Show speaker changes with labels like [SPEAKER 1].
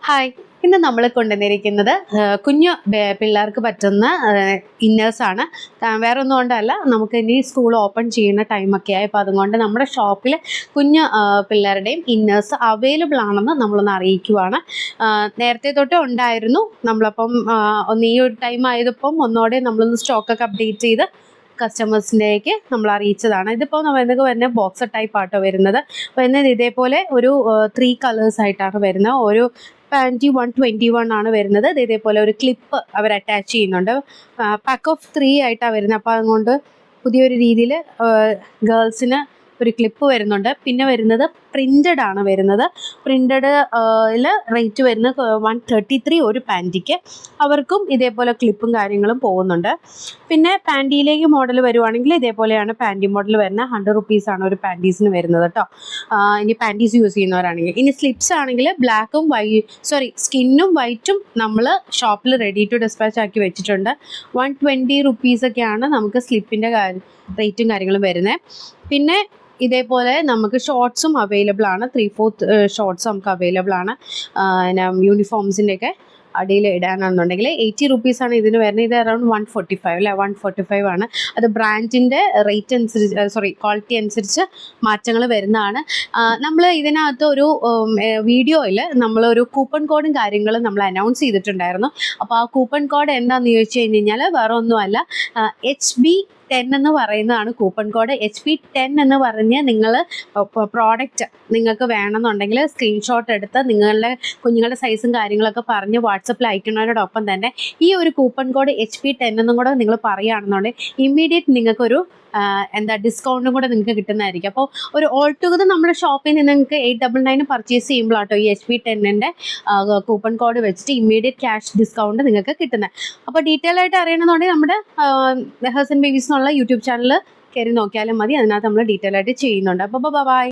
[SPEAKER 1] Hi, ഇന്ന് നമ്മൾ കൊണ്ടുവന്നിരിക്കുന്നത് കുഞ്ഞു പിള്ളേർക്ക് പറ്റുന്ന ഇന്നേഴ്സാണ്. വേറെ ഒന്നും കൊണ്ടല്ല, നമുക്ക് ഇനി സ്കൂൾ ഓപ്പൺ ചെയ്യുന്ന ടൈമൊക്കെ ആയി. അപ്പോൾ അതുകൊണ്ട് നമ്മുടെ ഷോപ്പിൽ കുഞ്ഞു പിള്ളേരുടെയും ഇന്നേഴ്സ് അവൈലബിൾ ആണെന്ന് നമ്മളൊന്ന് അറിയിക്കുവാണ്. നേരത്തെ തൊട്ടേ ഉണ്ടായിരുന്നു, നമ്മളപ്പം ഒന്ന് ഈ ഒരു ടൈം ആയതിപ്പം ഒന്നോടെ നമ്മളൊന്ന് സ്റ്റോക്കൊക്കെ അപ്ഡേറ്റ് ചെയ്ത് കസ്റ്റമേഴ്സിലേക്ക് നമ്മൾ അറിയിച്ചതാണ്. ഇതിപ്പോൾ നമുക്ക് വരുന്ന ബോക്സർ ടൈപ്പ് ആട്ടോ വരുന്നത്. അപ്പോൾ എന്നാൽ ഇതേപോലെ ഒരു 3 കളേഴ്സ് ആയിട്ടാണ് വരുന്നത്. ഒരു പാൻറ്റി 121 ആണ് വരുന്നത്. ഇതേപോലെ ഒരു ക്ലിപ്പ് അവർ അറ്റാച്ച് ചെയ്യുന്നുണ്ട്. പാക്ക് ഓഫ് 3 ആയിട്ടാണ് വരുന്നത്. അപ്പോൾ അതുകൊണ്ട് പുതിയൊരു രീതിയിൽ ഗേൾസിന് ഒരു ക്ലിപ്പ് വരുന്നുണ്ട്. പിന്നെ വരുന്നത് പ്രിൻ്റഡ് ആണ് വരുന്നത്. പ്രിൻ്റഡ് റേറ്റ് വരുന്നത് 133 ഒരു പാൻറ്റിക്ക്. അവർക്കും ഇതേപോലെ ക്ലിപ്പും കാര്യങ്ങളും പോകുന്നുണ്ട്. പിന്നെ പാൻറ്റിയിലേക്ക് മോഡൽ വരുവാണെങ്കിൽ ഇതേപോലെയാണ് പാൻറ്റി മോഡൽ വരുന്നത്. 100 റുപ്പീസാണ് ഒരു പാൻറ്റീസിന് വരുന്നത് കേട്ടോ. ഇനി പാൻറ്റീസ് യൂസ് ചെയ്യുന്നവരാണെങ്കിൽ. ഇനി സ്ലിപ്സ് ആണെങ്കിൽ ബ്ലാക്കും സ്കിന്നും വൈറ്റും നമ്മൾ ഷോപ്പിൽ റെഡി ടു ഡിസ്പാച്ച് ആക്കി വെച്ചിട്ടുണ്ട്. 120 റുപ്പീസൊക്കെയാണ് നമുക്ക് സ്ലിപ്പിൻ്റെ റേറ്റും കാര്യങ്ങളും വരുന്നത്. പിന്നെ ഇതേപോലെ നമുക്ക് ഷോർട്ട്സും അവൈലബിൾ ആണ്. 3/4 ഷോർട്ട്സ് നമുക്ക് അവൈലബിൾ ആണ്. യൂണിഫോംസിൻ്റെയൊക്കെ അടിയിൽ ഇടാനാണെന്നുണ്ടെങ്കിൽ 80 റുപ്പീസാണ് ഇതിന് വരുന്നത്. ഇത് അറൗണ്ട് 145 അല്ലേ, 145 ആണ്. അത് ബ്രാൻഡിൻ്റെ റേറ്റ് അനുസരിച്ച് ക്വാളിറ്റി അനുസരിച്ച് മാറ്റങ്ങൾ വരുന്നതാണ്. നമ്മൾ ഇതിനകത്ത് ഒരു വീഡിയോയിൽ നമ്മളൊരു കൂപ്പൺ കോഡും കാര്യങ്ങളും നമ്മൾ അനൗൺസ് ചെയ്തിട്ടുണ്ടായിരുന്നു. അപ്പോൾ ആ കൂപ്പൺ കോഡ് എന്താണെന്ന് ചോദിച്ചു കഴിഞ്ഞാൽ വേറെ ഒന്നുമല്ല, HB10 എന്ന് പറയുന്നതാണ് കൂപ്പൺ കോഡ്. HB10 എന്ന് പറഞ്ഞ് നിങ്ങൾ പ്രോഡക്റ്റ് നിങ്ങൾക്ക് വേണമെന്നുണ്ടെങ്കിൽ സ്ക്രീൻഷോട്ട് എടുത്ത് നിങ്ങളുടെ കുഞ്ഞുങ്ങളുടെ സൈസും കാര്യങ്ങളൊക്കെ പറഞ്ഞ് വാട്സപ്പിൽ അയക്കുന്നതിനോടൊപ്പം തന്നെ ഈ ഒരു കൂപ്പൺ കോഡ് HB10 എന്നും കൂടെ നിങ്ങൾ പറയുകയാണെന്നുണ്ടെങ്കിൽ ഇമ്മീഡിയറ്റ് നിങ്ങൾക്കൊരു ഡിസ്കൗണ്ടും കൂടെ നിങ്ങൾക്ക് കിട്ടുന്നതായിരിക്കും. അപ്പോൾ ഒരു ഓൾ ടുഗദർ നമ്മുടെ ഷോപ്പിൽ നിന്ന് നിങ്ങൾക്ക് 899 പർച്ചേസ് ചെയ്യുമ്പോഴാട്ടോ ഈ HB10ൻ്റെ കൂപ്പൺ കോഡ് വെച്ചിട്ട് ഇമ്മീഡിയറ്റ് ക്യാഷ് ഡിസ്കൗണ്ട് നിങ്ങൾക്ക് കിട്ടുന്നത്. അപ്പോൾ ഡീറ്റെയിൽ ആയിട്ട് അറിയണമെന്നുണ്ടെങ്കിൽ നമ്മുടെ മെഹേഴ്സ് ആൻഡ് ബേബീസ് എന്നുള്ള യൂട്യൂബ് ചാനൽ കയറി നോക്കിയാലും മതി. അതിനകത്ത് നമ്മൾ ഡീറ്റെയിൽ ആയിട്ട് ചെയ്യുന്നുണ്ട്. അപ്പോൾ ബൈ.